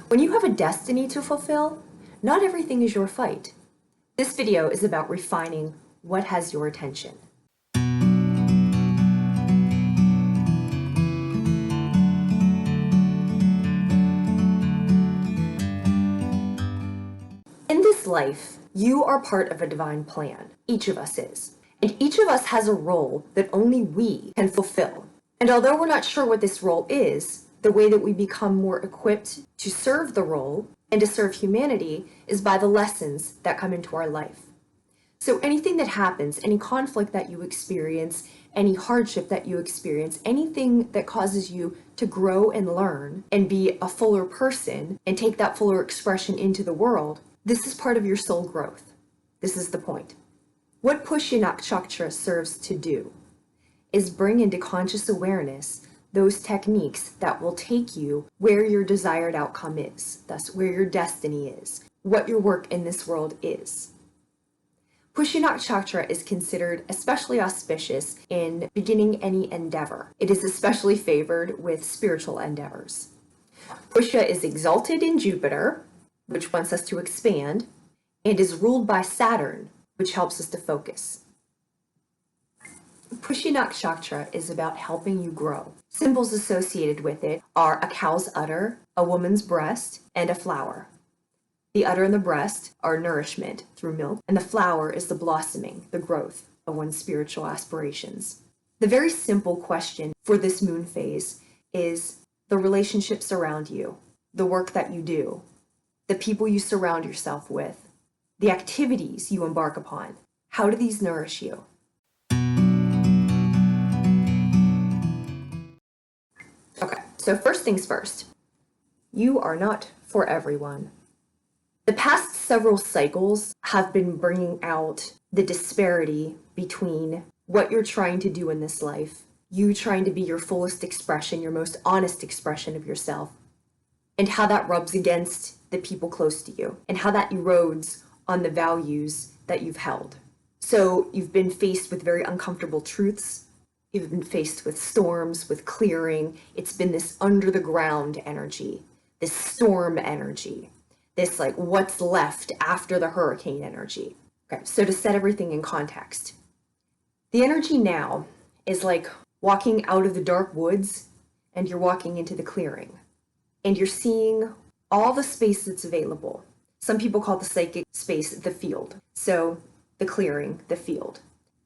When you have a destiny to fulfill, not everything is your fight. This video is about refining what has your attention. In this life, you are part of a divine plan. Each of us is. And each of us has a role that only we can fulfill. And although we're not sure what this role is, the way that we become more equipped to serve the role and to serve humanity is by the lessons that come into our life. So anything that happens, any conflict that you experience, any hardship that you experience, anything that causes you to grow and learn and be a fuller person and take that fuller expression into the world, this is part of your soul growth. This is the point. What Pushya Nakshatra serves to do is bring into conscious awareness those techniques that will take you where your desired outcome is, thus where your destiny is, what your work in this world is. Pushya Nakshatra is considered especially auspicious in beginning any endeavor. It is especially favored with spiritual endeavors. Pushya is exalted in Jupiter, which wants us to expand, and is ruled by Saturn, which helps us to focus. Pushya Nakshatra is about helping you grow. Symbols associated with it are a cow's udder, a woman's breast, and a flower. The udder and the breast are nourishment through milk, and the flower is the blossoming, the growth of one's spiritual aspirations. The very simple question for this moon phase is the relationships around you, the work that you do, the people you surround yourself with, the activities you embark upon. How do these nourish you? Okay, so first things first, you are not for everyone. The past several cycles have been bringing out the disparity between what you're trying to do in this life, you trying to be your fullest expression, your most honest expression of yourself, and how that rubs against the people close to you, and how that erodes on the values that you've held. So you've been faced with very uncomfortable truths. You've been faced with storms, with clearing. It's been this under the ground energy, this storm energy, this like what's left after the hurricane energy. Okay, so to set everything in context, the energy now is like walking out of the dark woods and you're walking into the clearing and you're seeing all the space that's available. Some people call the psychic space the field. So the clearing, the field.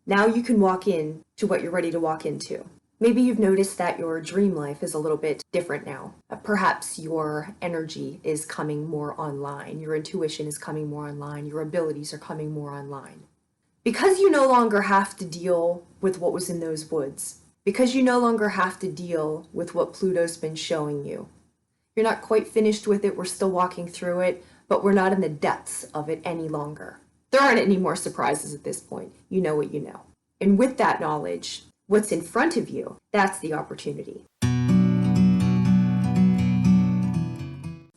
Now you can walk in to what you're ready to walk into. Maybe you've noticed that your dream life is a little bit different now. Perhaps your energy is coming more online. Your intuition is coming more online. Your abilities are coming more online. Because you no longer have to deal with what was in those woods, because you no longer have to deal with what Pluto's been showing you. You're not quite finished with it. We're still walking through it, but we're not in the depths of it any longer. There aren't any more surprises at this point. You know what you know. And with that knowledge, what's in front of you, that's the opportunity.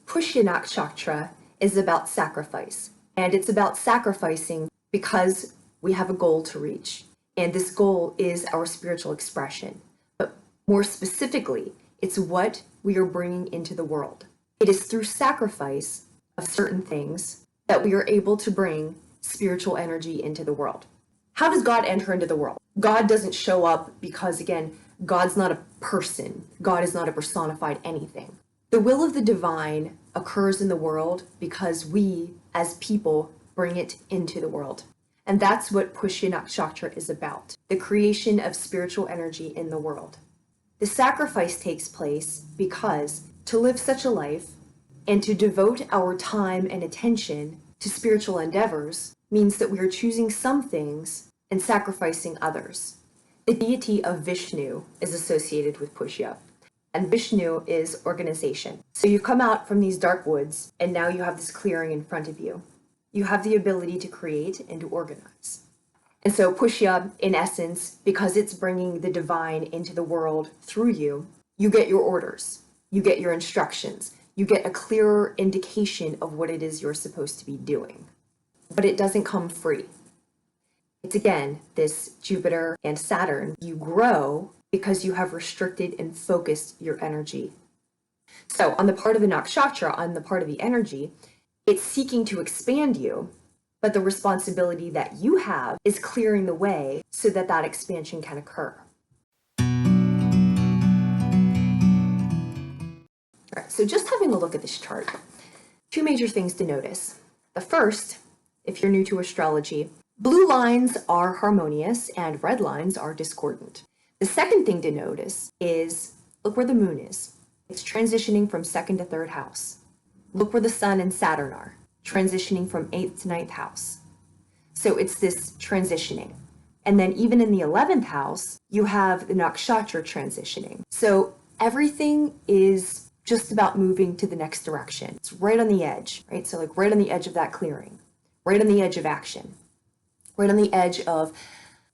Pushya Nakshatra is about sacrifice. And it's about sacrificing because we have a goal to reach. And this goal is our spiritual expression. But more specifically, it's what we are bringing into the world. It is through sacrifice of certain things that we are able to bring spiritual energy into the world. How does God enter into the world? God doesn't show up because, again, God's not a person. God is not a personified anything. The will of the divine occurs in the world because we, as people, bring it into the world. And that's what Pushya Nakshatra is about, the creation of spiritual energy in the world. The sacrifice takes place because to live such a life and to devote our time and attention to spiritual endeavors means that we are choosing some things and sacrificing others. The deity of Vishnu is associated with Pushya, and Vishnu is organization. So you come out from these dark woods, and now you have this clearing in front of you. You have the ability to create and to organize. And so Pushya, in essence, because it's bringing the divine into the world through you, you get your orders, you get your instructions, you get a clearer indication of what it is you're supposed to be doing. But it doesn't come free. It's again, this Jupiter and Saturn. You grow because you have restricted and focused your energy. So on the part of the nakshatra, on the part of the energy, it's seeking to expand you, but the responsibility that you have is clearing the way so that that expansion can occur. All right, so just having a look at this chart, two major things to notice. The first, if you're new to astrology, blue lines are harmonious and red lines are discordant. The second thing to notice is, look where the moon is. It's transitioning from second to third house. Look where the sun and Saturn are, transitioning from 8th to 9th house. So it's this transitioning. And then even in the 11th house, you have the nakshatra transitioning. So everything is just about moving to the next direction. It's right on the edge, right? So like right on the edge of that clearing, right on the edge of action, right on the edge of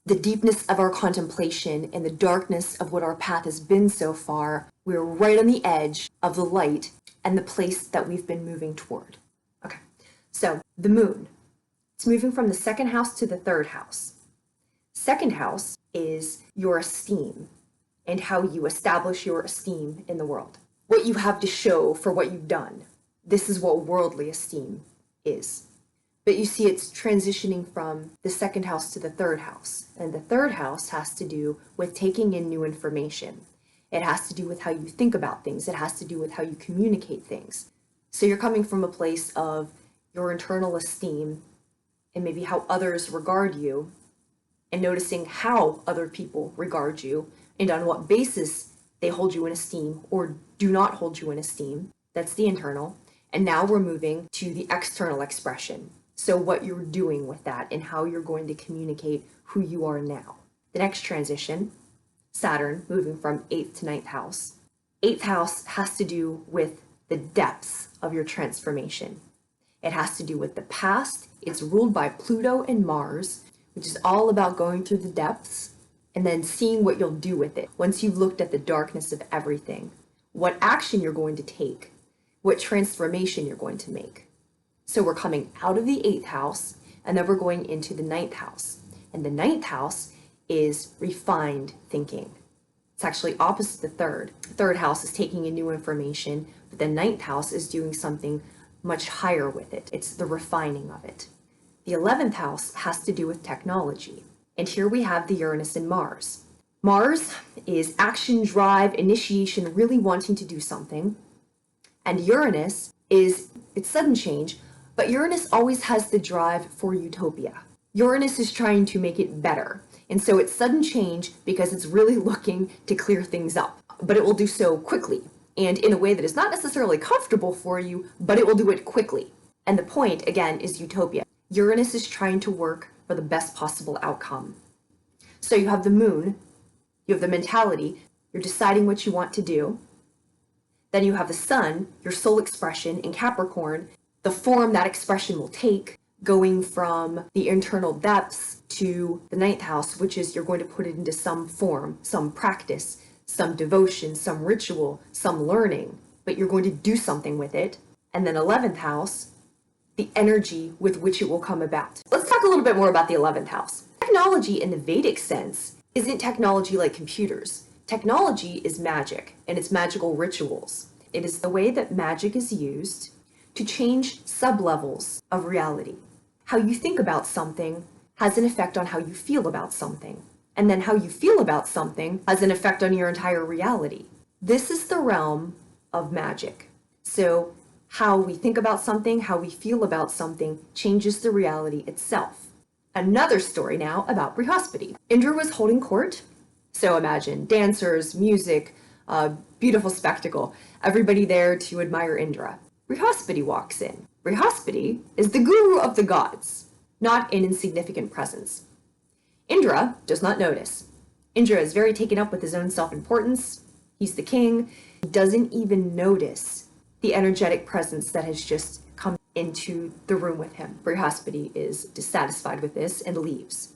the deepness of our contemplation and the darkness of what our path has been so far. We're right on the edge of the light and the place that we've been moving toward. Okay, so the moon, it's moving from the second house to the third house. Second house is your esteem and how you establish your esteem in the world. What you have to show for what you've done. This is what worldly esteem is. But you see it's transitioning from the second house to the third house. And the third house has to do with taking in new information. It has to do with how you think about things. It has to do with how you communicate things. So you're coming from a place of your internal esteem and maybe how others regard you, and noticing how other people regard you and on what basis they hold you in esteem or do not hold you in esteem. That's the internal. And now we're moving to the external expression. So what you're doing with that and how you're going to communicate who you are now. The next transition, Saturn moving from 8th to 9th house. 8th house has to do with the depths of your transformation. It has to do with the past. It's ruled by Pluto and Mars, which is all about going through the depths and then seeing what you'll do with it. Once you've looked at the darkness of everything, what action you're going to take, what transformation you're going to make. So we're coming out of the 8th house and then we're going into the 9th house. And the 9th house is refined thinking. It's actually opposite the third. The third house is taking in new information, but the 9th house is doing something much higher with it. It's the refining of it. The 11th house has to do with technology. And here we have the Uranus and Mars. Mars is action, drive, initiation, really wanting to do something. And Uranus is, it's sudden change, but Uranus always has the drive for utopia. Uranus is trying to make it better. And so it's sudden change because it's really looking to clear things up. But it will do so quickly and in a way that is not necessarily comfortable for you, but it will do it quickly. And the point, again, is utopia. Uranus is trying to work for the best possible outcome. So you have the moon, you have the mentality, you're deciding what you want to do. Then you have the sun, your soul expression in Capricorn, the form that expression will take, going from the internal depths to the 9th house, which is you're going to put it into some form, some practice, some devotion, some ritual, some learning, but you're going to do something with it. And then 11th house, the energy with which it will come about. Let's talk a little bit more about the 11th house. Technology in the Vedic sense isn't technology like computers. Technology is magic, and it's magical rituals. It is the way that magic is used to change sub-levels of reality. How you think about something has an effect on how you feel about something. And then how you feel about something has an effect on your entire reality. This is the realm of magic. So how we think about something, how we feel about something changes the reality itself. Another story now about Brihaspati. Indra was holding court. So imagine dancers, music, beautiful spectacle, everybody there to admire Indra. Brihaspati walks in. Brihaspati is the guru of the gods, not an insignificant presence. Indra does not notice. Indra is very taken up with his own self-importance. He's the king. He doesn't even notice the energetic presence that has just come into the room with him. Brihaspati is dissatisfied with this and leaves.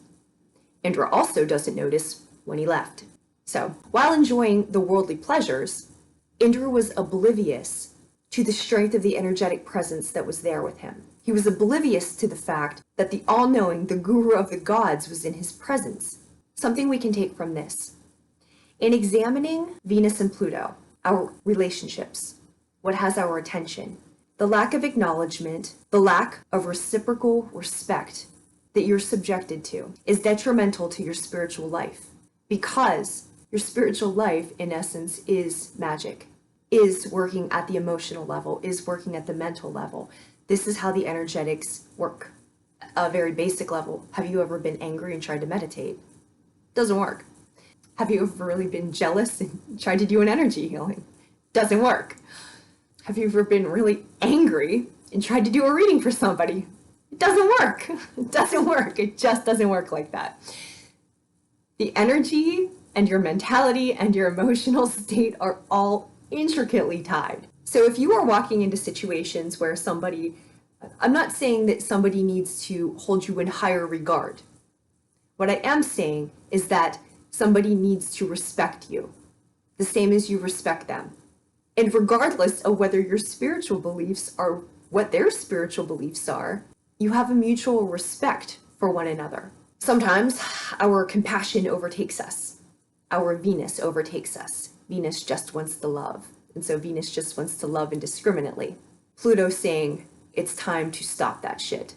Indra also doesn't notice when he left. So, while enjoying the worldly pleasures, Indra was oblivious to the strength of the energetic presence that was there with him. He was oblivious to the fact that the all-knowing, the guru of the gods, was in his presence. Something we can take from this. In examining Venus and Pluto, our relationships, what has our attention. The lack of acknowledgement, the lack of reciprocal respect that you're subjected to is detrimental to your spiritual life, because your spiritual life, in essence, is magic, is working at the emotional level, is working at the mental level. This is how the energetics work. A very basic level. Have you ever been angry and tried to meditate? Doesn't work. Have you ever really been jealous and tried to do an energy healing? Doesn't work. Have you ever been really angry and tried to do a reading for somebody? It doesn't work. It doesn't work. It just doesn't work like that. The energy and your mentality and your emotional state are all intricately tied. So if you are walking into situations where somebody, I'm not saying that somebody needs to hold you in higher regard. What I am saying is that somebody needs to respect you, the same as you respect them. And regardless of whether your spiritual beliefs are what their spiritual beliefs are, you have a mutual respect for one another. Sometimes our compassion overtakes us. Our Venus overtakes us. Venus just wants to love. And so Venus just wants to love indiscriminately. Pluto's saying it's time to stop that shit.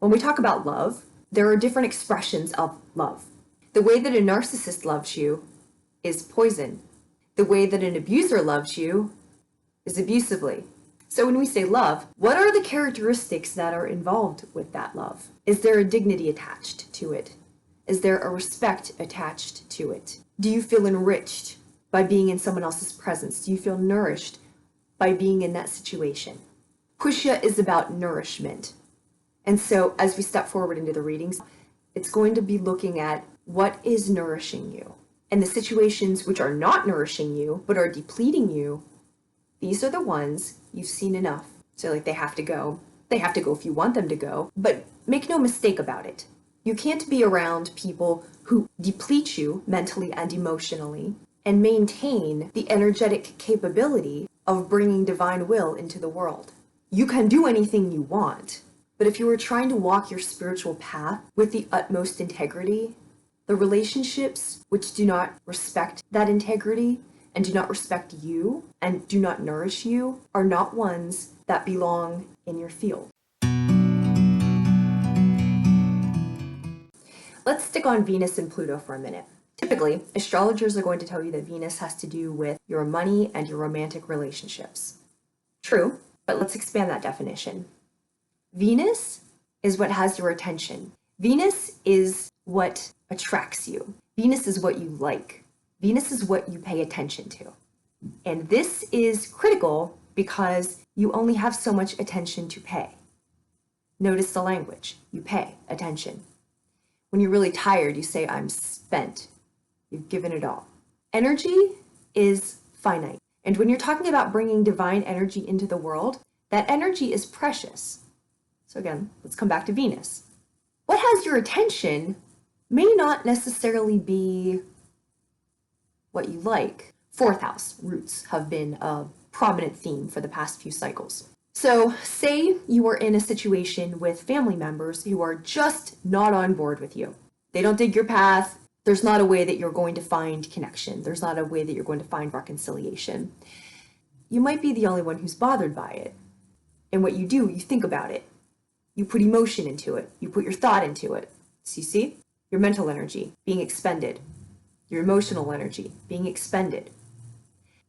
When we talk about love, there are different expressions of love. The way that a narcissist loves you is poison. The way that an abuser loves you is abusively. So when we say love, what are the characteristics that are involved with that love? Is there a dignity attached to it? Is there a respect attached to it? Do you feel enriched by being in someone else's presence? Do you feel nourished by being in that situation? Pushya is about nourishment. And so as we step forward into the readings, it's going to be looking at what is nourishing you. And the situations which are not nourishing you, but are depleting you, these are the ones you've seen enough. So like they have to go. They have to go if you want them to go. But make no mistake about it. You can't be around people who deplete you mentally and emotionally and maintain the energetic capability of bringing divine will into the world. You can do anything you want, but if you are trying to walk your spiritual path with the utmost integrity, the relationships which do not respect that integrity and do not respect you and do not nourish you are not ones that belong in your field. Let's stick on Venus and Pluto for a minute. Typically, astrologers are going to tell you that Venus has to do with your money and your romantic relationships. True, but let's expand that definition. Venus is what has your attention. Venus is what attracts you. Venus is what you like. Venus is what you pay attention to. And this is critical because you only have so much attention to pay. Notice the language. You pay attention. When you're really tired, you say, I'm spent. You've given it all. Energy is finite. And when you're talking about bringing divine energy into the world, that energy is precious. So again, let's come back to Venus. What has your attention may not necessarily be what you like. Fourth house roots have been a prominent theme for the past few cycles. So say you are in a situation with family members who are just not on board with you. They don't dig your path. There's not a way that you're going to find connection. There's not a way that you're going to find reconciliation. You might be the only one who's bothered by it. And what you do, you think about it. You put emotion into it. You put your thought into it. So you see? Your mental energy being expended. Your emotional energy being expended.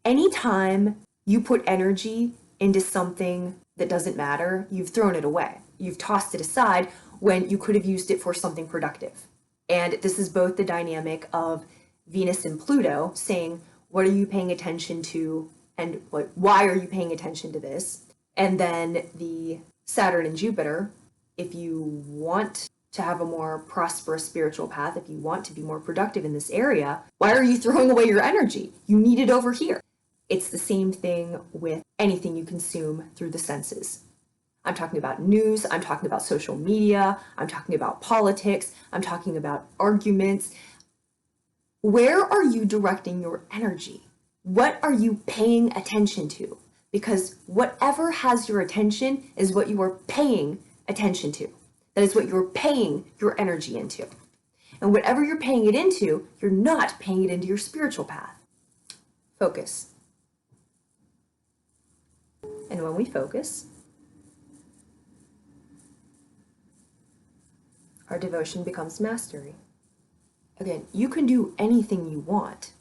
Anytime you put energy into something that doesn't matter, you've thrown it away. You've tossed it aside when you could have used it for something productive. And this is both the dynamic of Venus and Pluto saying, what are you paying attention to and why are you paying attention to this? And then the Saturn and Jupiter, if you want to have a more prosperous spiritual path, if you want to be more productive in this area, why are you throwing away your energy? You need it over here. It's the same thing with anything you consume through the senses. I'm talking about news, I'm talking about social media, I'm talking about politics, I'm talking about arguments. Where are you directing your energy? What are you paying attention to? Because whatever has your attention is what you are paying attention to. That is what you're paying your energy into. And whatever you're paying it into, you're not paying it into your spiritual path. Focus. And when we focus, our devotion becomes mastery. Again, you can do anything you want,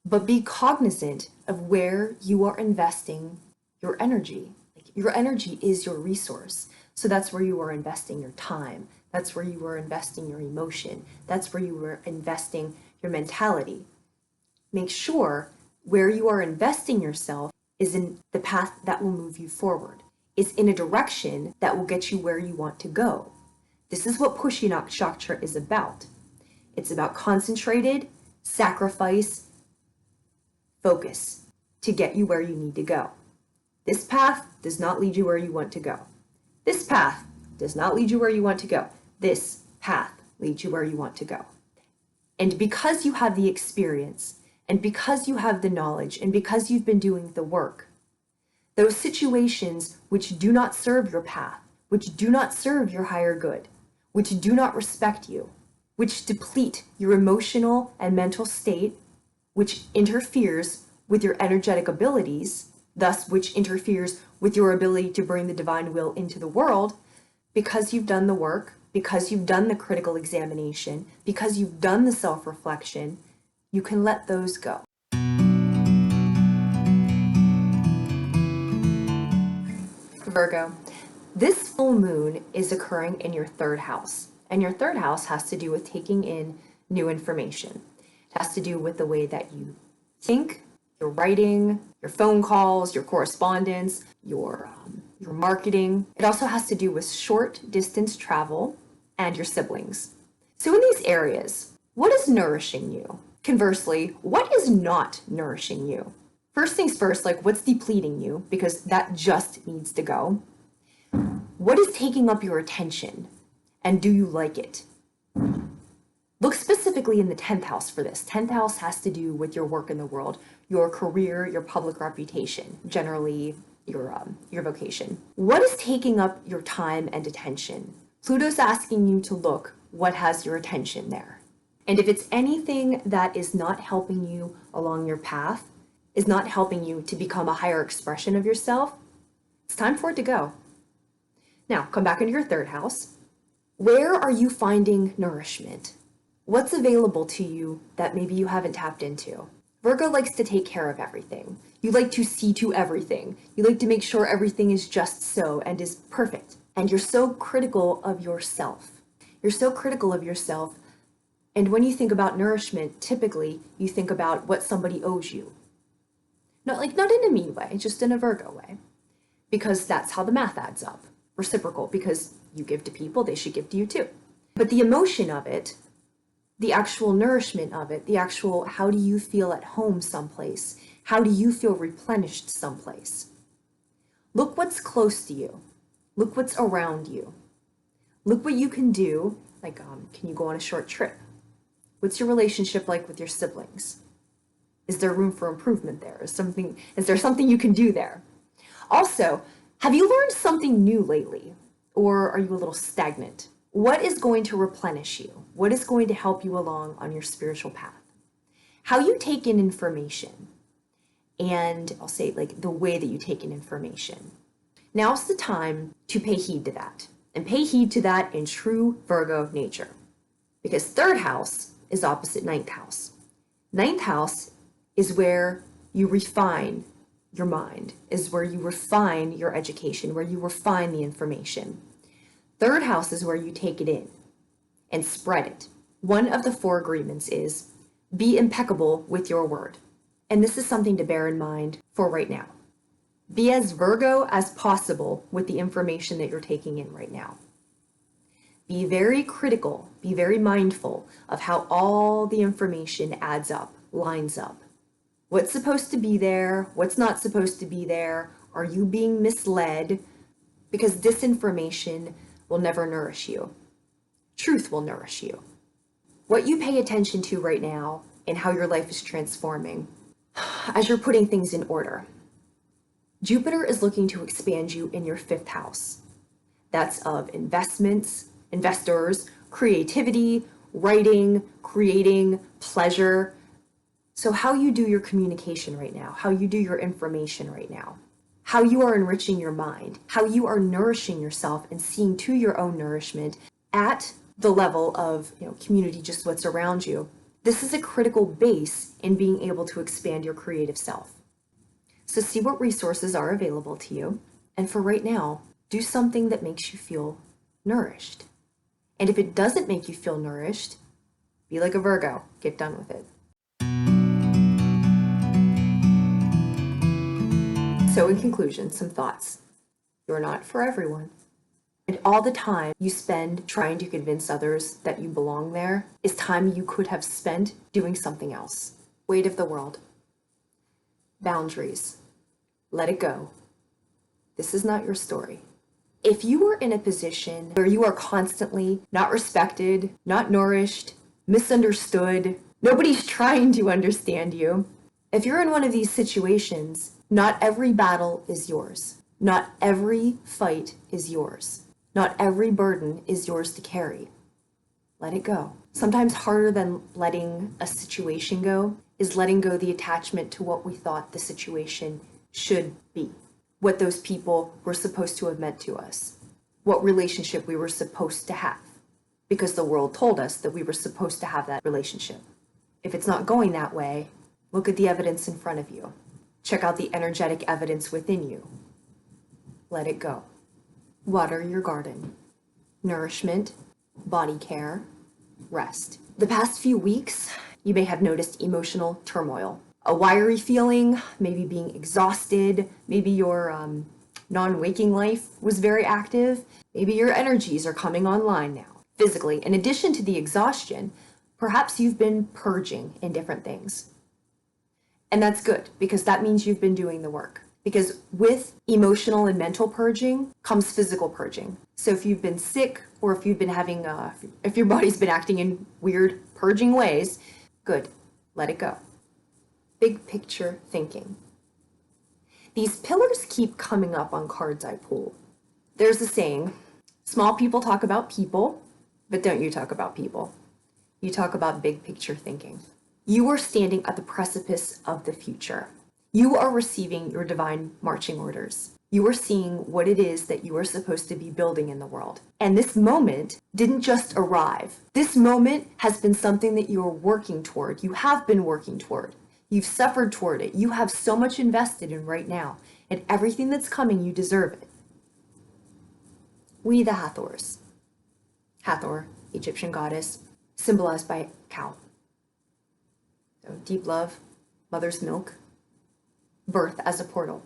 but be cognizant of where you are investing your energy. Like, your energy is your resource. So that's where you are investing your time. That's where you are investing your emotion. That's where you are investing your mentality. Make sure where you are investing yourself is in the path that will move you forward. It's in a direction that will get you where you want to go. This is what Pushya Nakshatra is about. It's about concentrated sacrifice, focus to get you where you need to go. This path does not lead you where you want to go. This path does not lead you where you want to go. This path leads you where you want to go. And because you have the experience, and because you have the knowledge, and because you've been doing the work, those situations which do not serve your path, which do not serve your higher good, which do not respect you, which deplete your emotional and mental state, which interferes with your energetic abilities, thus which interferes with your ability to bring the divine will into the world, because you've done the work, because you've done the critical examination, because you've done the self-reflection, you can let those go. Virgo, this full moon is occurring in your third house, and your third house has to do with taking in new information. It has to do with the way that you think, your writing, your phone calls, your correspondence, your marketing. It also has to do with short distance travel and your siblings. So in these areas, what is nourishing you? Conversely, what is not nourishing you? First things first, like what's depleting you, because that just needs to go. What is taking up your attention, and do you like it? Look specifically in the 10th house for this. 10th house has to do with your work in the world, your career, your public reputation, generally your vocation. What is taking up your time and attention? Pluto's asking you to look what has your attention there. And if it's anything that is not helping you along your path, is not helping you to become a higher expression of yourself, it's time for it to go. Now, come back into your third house. Where are you finding nourishment? What's available to you that maybe you haven't tapped into? Virgo likes to take care of everything. You like to see to everything. You like to make sure everything is just so and is perfect. And you're so critical of yourself. You're so critical of yourself. And when you think about nourishment, typically you think about what somebody owes you. Not in a mean way, just in a Virgo way. Because that's how the math adds up. Reciprocal, because you give to people, they should give to you too. But the emotion of it, the actual nourishment of it, the actual how do you feel at home someplace? How do you feel replenished someplace? Look what's close to you. Look what's around you. Look what you can do, like can you go on a short trip? What's your relationship like with your siblings? Is there room for improvement there? Is there something you can do there? Also, have you learned something new lately? Or are you a little stagnant? What is going to replenish you? What is going to help you along on your spiritual path? How you take in information, and I'll say like the way that you take in information. Now's the time to pay heed to that, and pay heed to that in true Virgo nature. Because third house is opposite ninth house. Ninth house is where you refine your mind, is where you refine your education, where you refine the information. Third house is where you take it in and spread it. One of the 4 agreements is be impeccable with your word. And this is something to bear in mind for right now. Be as Virgo as possible with the information that you're taking in right now. Be very critical, be very mindful of how all the information adds up, lines up. What's supposed to be there? What's not supposed to be there? Are you being misled? Because disinformation will never nourish you. Truth will nourish you. What you pay attention to right now and how your life is transforming as you're putting things in order. Jupiter is looking to expand you in your 5th house. That's of investments, investors, creativity, writing, creating, pleasure. So how you do your communication right now, how you do your information right now, how you are enriching your mind, how you are nourishing yourself and seeing to your own nourishment at the level of, community, just what's around you. This is a critical base in being able to expand your creative self. So see what resources are available to you. And for right now, do something that makes you feel nourished. And if it doesn't make you feel nourished, be like a Virgo, get done with it. So in conclusion, some thoughts. You're not for everyone. And all the time you spend trying to convince others that you belong there is time you could have spent doing something else. Weight of the world. Boundaries. Let it go. This is not your story. If you are in a position where you are constantly not respected, not nourished, misunderstood, nobody's trying to understand you, if you're in one of these situations, not every battle is yours. Not every fight is yours. Not every burden is yours to carry. Let it go. Sometimes harder than letting a situation go is letting go the attachment to what we thought the situation should be, what those people were supposed to have meant to us, what relationship we were supposed to have, because the world told us that we were supposed to have that relationship. If it's not going that way, look at the evidence in front of you. Check out the energetic evidence within you. Let it go. Water your garden. Nourishment, body care, rest. The past few weeks, you may have noticed emotional turmoil. A wiry feeling, maybe being exhausted, maybe your non-waking life was very active, maybe your energies are coming online now. Physically, in addition to the exhaustion, perhaps you've been purging in different things. And that's good, because that means you've been doing the work. Because with emotional and mental purging comes physical purging. So if you've been sick, or if you've been having, if your body's been acting in weird purging ways, good, let it go. Big picture thinking. These pillars keep coming up on cards I pull. There's a saying, small people talk about people, but don't you talk about people. You talk about big picture thinking. You are standing at the precipice of the future. You are receiving your divine marching orders. You are seeing what it is that you are supposed to be building in the world. And this moment didn't just arrive. This moment has been something that you are working toward. You have been working toward. You've suffered toward it. You have so much invested in right now. And everything that's coming, you deserve it. We the Hathors. Hathor, Egyptian goddess, symbolized by a cow. So deep love, mother's milk, birth as a portal.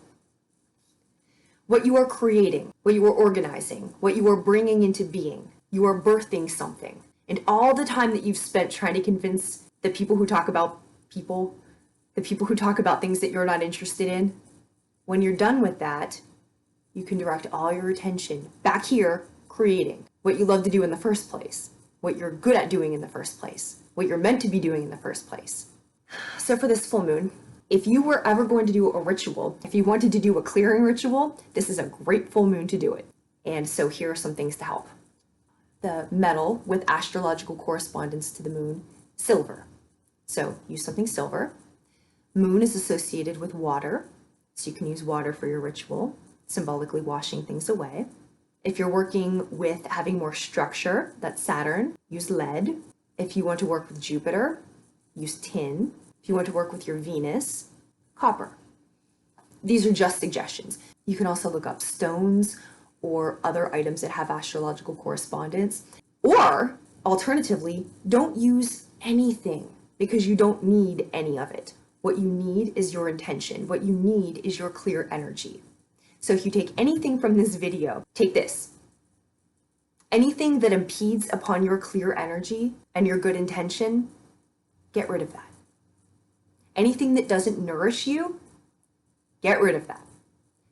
What you are creating, what you are organizing, what you are bringing into being, you are birthing something. And all the time that you've spent trying to convince the people who talk about people, the people who talk about things that you're not interested in, when you're done with that, you can direct all your attention back here, creating what you love to do in the first place, what you're good at doing in the first place, what you're meant to be doing in the first place. So for this full moon, if you were ever going to do a ritual, if you wanted to do a clearing ritual, this is a great full moon to do it. And so here are some things to help. The metal with astrological correspondence to the moon, silver. So use something silver. Moon is associated with water, so you can use water for your ritual, symbolically washing things away. If you're working with having more structure, that's Saturn, use lead. If you want to work with Jupiter, use tin. If you want to work with your Venus, copper. These are just suggestions. You can also look up stones or other items that have astrological correspondence. Or, alternatively, don't use anything because you don't need any of it. What you need is your intention. What you need is your clear energy. So if you take anything from this video, take this. Anything that impedes upon your clear energy and your good intention, get rid of that. Anything that doesn't nourish you, get rid of that.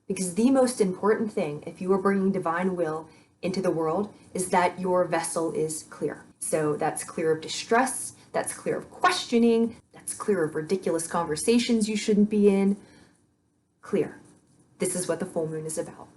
Because the most important thing, if you are bringing divine will into the world, is that your vessel is clear. So that's clear of distress, that's clear of questioning, that's clear of ridiculous conversations you shouldn't be in. Clear. This is what the full moon is about.